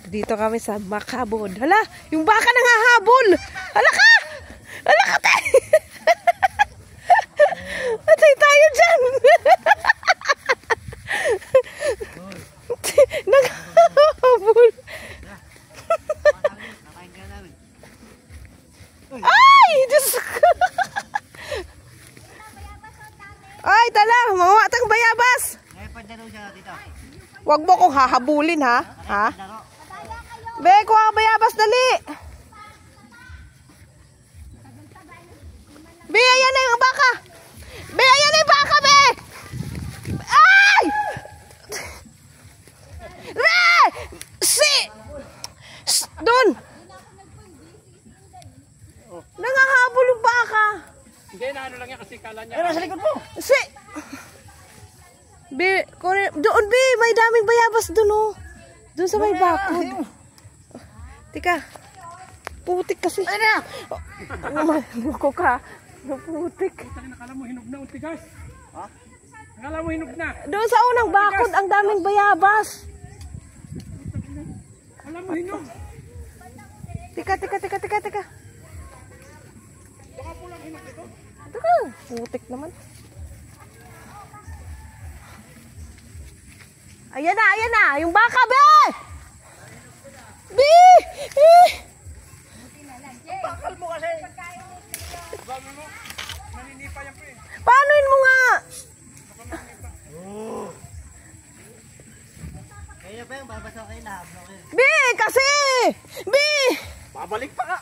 Dito kami sa Macabod. Hala, yung baka nanghahabol. Hala ka! Hala ka tayo! Atay tayo dyan! Nanghahabol. Ay! Diyos ko! Ay, tala! Mawa tang bayabas! Huwag mo kong hahabulin, ha? Ha? Be, kuha ka bayabas, dali! Be, ayan na yung baka! Be, ayan na yung baka, be! Ay! Be! Doon! Nangahabol yung baka! Hindi, na ano lang yan kasi kala niya. Ay, nasa likod mo! Be, doon, be, may daming bayabas doon, oh. Doon sa may bakod. Tika, putik kasi. Ay na! Naku ka, putik. Nakala mo hinog na, unti guys. Ha? Nakala mo hinog na. Doon sa unang bakod, ang daming bayabas. Nakala mo hinog. Tika. Baka po lang hinog ito. Tika, putik naman. Ayan na, yung baka, be! Be! Bakal mo kasi! Bago mo, naninipa yan po eh. Paanoin mo nga? Kaya pa yung babasa kayo na hablo kayo. Be, kasi! Be! Babalik pa ka.